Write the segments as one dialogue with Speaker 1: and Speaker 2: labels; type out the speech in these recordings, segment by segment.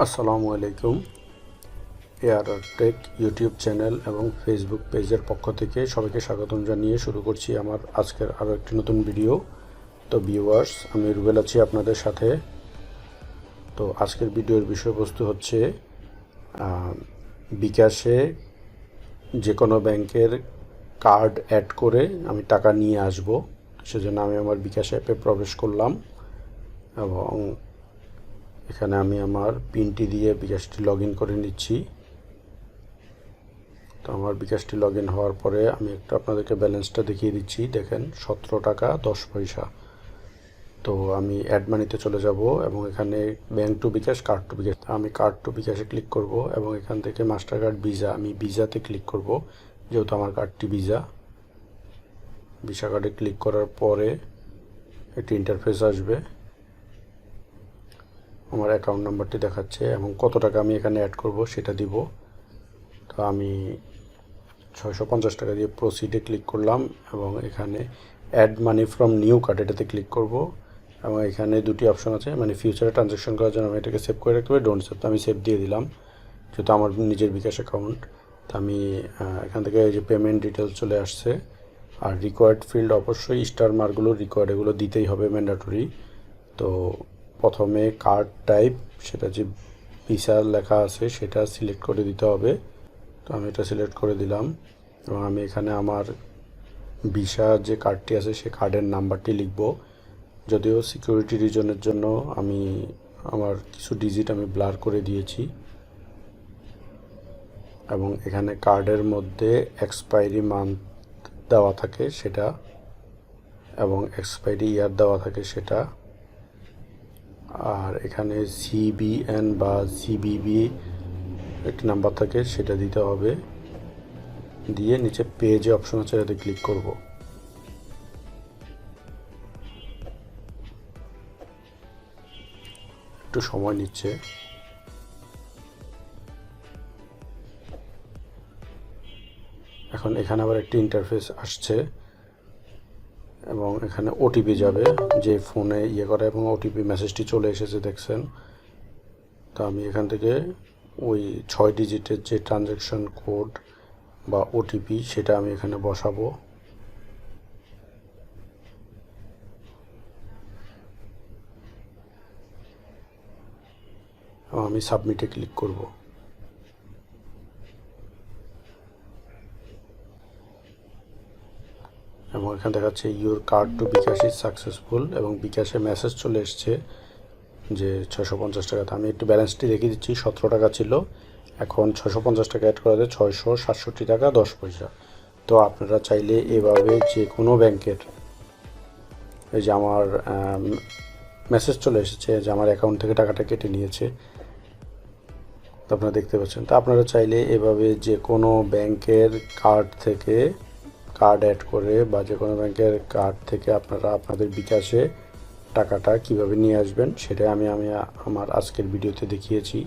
Speaker 1: আসসালামু আলাইকুম। AR take YouTube channel এবং ফেসবুক পেজের পক্ষ থেকে সবাইকে স্বাগতম জানিয়ে শুরু করছি আমার আজকের আরও একটি নতুন ভিডিও। তো ভিউয়ার্স, আমি রুবেল আছি আপনাদের সাথে। তো আজকের ভিডিওর বিষয়বস্তু হচ্ছে বিকাশে যে কোনো ব্যাংকের কার্ড অ্যাড করে আমি টাকা নিয়ে আসব। সেজন্য আমি আমার বিকাশ অ্যাপে প্রবেশ করলাম এবং এখানে আমি আমার পিনটি দিয়ে বিকাশটি লগ ইন করে নিচ্ছি। তো আমার বিকাশটি লগ ইন হওয়ার পরে আমি একটু আপনাদেরকে ব্যালেন্সটা দেখিয়ে দিচ্ছি। দেখেন 17 টাকা 10 পয়সা। তো আমি অ্যাড মানিতে চলে যাব এবং এখানে bank to bKash, card to bKash, আমি কার্ড টু বিকাশে ক্লিক করব এবং এখান থেকে মাস্টার কার্ড, ভিসা, আমি ভিসাতে ক্লিক করব যেহেতু আমার কার্ডটি ভিসা কার্ডে ক্লিক করার পরে একটি ইন্টারফেস আসবে। আমার অ্যাকাউন্ট নাম্বারটি দেখাচ্ছে এবং কত টাকা আমি এখানে অ্যাড করব সেটা দিব। তো আমি 650 টাকা দিয়ে প্রসিডে ক্লিক করলাম এবং এখানে add money from new card এটাতে ক্লিক করব এবং এখানে দুটি অপশন আছে, মানে ফিউচারে ট্রানজ্যাকশন করার জন্য আমি এটাকে সেভ করে রাখতে পারি, ডোন্ট সেভ। তো আমি সেভ দিয়ে দিলাম যেহেতু আমার নিজের বিকাশ অ্যাকাউন্ট। তো আমি এখান থেকে এই যে পেমেন্ট ডিটেলস চলে আসছে। আর রিকোয়ার্ড ফিল্ড অবশ্যই স্টার মার্কগুলো রিকোয়ার্ড, এগুলো দিতেই হবে, ম্যান্ডেটরি। তো প্রথমে কার্ড টাইপ, সেটা যে ভিসা লেখা আছে সেটা সিলেক্ট করে দিতে হবে। তো আমি এটা সিলেক্ট করে দিলাম এবং আমি এখানে আমার ভিসা যে কার্ডটি আছে সেই কার্ডের নাম্বারটি লিখব। যদিও সিকিউরিটি রিজনের জন্য আমি আমার কিছু ডিজিট আমি ব্লার করে দিয়েছি এবং এখানে কার্ডের মধ্যে এক্সপায়ারি মান্থ দেওয়া থাকে সেটা এবং এক্সপায়ারি ইয়ার দেওয়া থাকে সেটা। আর এখানে সিবিএন বা সিবিবি একটি নাম্বার থাকে সেটা দিতে হবে। দিয়ে নিচে পেজে অপশন আছে, এটাতে ক্লিক করব। একটু সময় নিচ্ছে। এখন এখানে আবার একটি ইন্টারফেস আসছে এবং এখানে ওটিপি যাবে যে ফোনে করে এবং ওটিপি মেসেজটি চলে এসেছে দেখছেন। তো আমি এখান থেকে ওই 6 ডিজিটের যে ট্রানজ্যাকশন কোড বা ওটিপি সেটা আমি এখানে বসাবো। এবং আমি সাবমিটে ক্লিক করব। এবং এখানে দেখাচ্ছে your card to bKash is successful এবং বিকাশে মেসেজ চলে এসছে যে 650 টাকা। আমি একটু ব্যালেন্সটি দেখিয়ে দিচ্ছি। 17 টাকা ছিল, এখন 650 টাকা অ্যাড করা যায় 667 টাকা 10 পয়সা। তো আপনারা চাইলে এভাবে যে কোনো ব্যাংকের, এই যে আমার মেসেজ চলে এসেছে যে আমার অ্যাকাউন্ট থেকে টাকাটা কেটে নিয়েছে, তো আপনারা দেখতে পাচ্ছেন। তো আপনারা চাইলে এভাবে যে কোনো ব্যাংকের কার্ড থেকে কার্ড অ্যাড করে বা যে কোনো ব্যাংকের কার্ড থেকে আপনারা আপনাদের বিকাশে টাকাটা কিভাবে নিয়ে আসবেন সেটা আমি আমার আজকের ভিডিওতে দেখিয়েছি।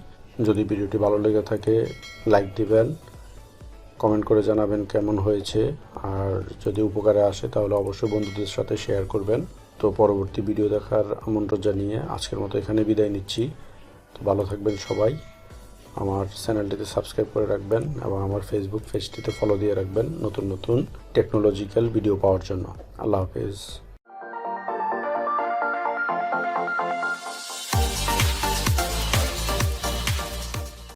Speaker 1: যদি ভিডিওটি ভালো লেগে থাকে লাইক দিবেন, কমেন্ট করে জানাবেন কেমন হয়েছে, আর যদি উপকারে আসে তাহলে অবশ্যই বন্ধুদের সাথে শেয়ার করবেন। তো পরবর্তী ভিডিও দেখার আমন্ত্রণ জানিয়ে আজকের মতো এখানে বিদায় নিচ্ছি। তো ভালো থাকবেন সবাই। আমার চ্যানেলটিতে সাবস্ক্রাইব করে রাখবেন এবং আমার ফেসবুক পেজটিতে ফলো দিয়ে রাখবেন নতুন নতুন টেকনোলজিক্যাল ভিডিও পাওয়ার জন্য। আল্লাহ হাফেজ।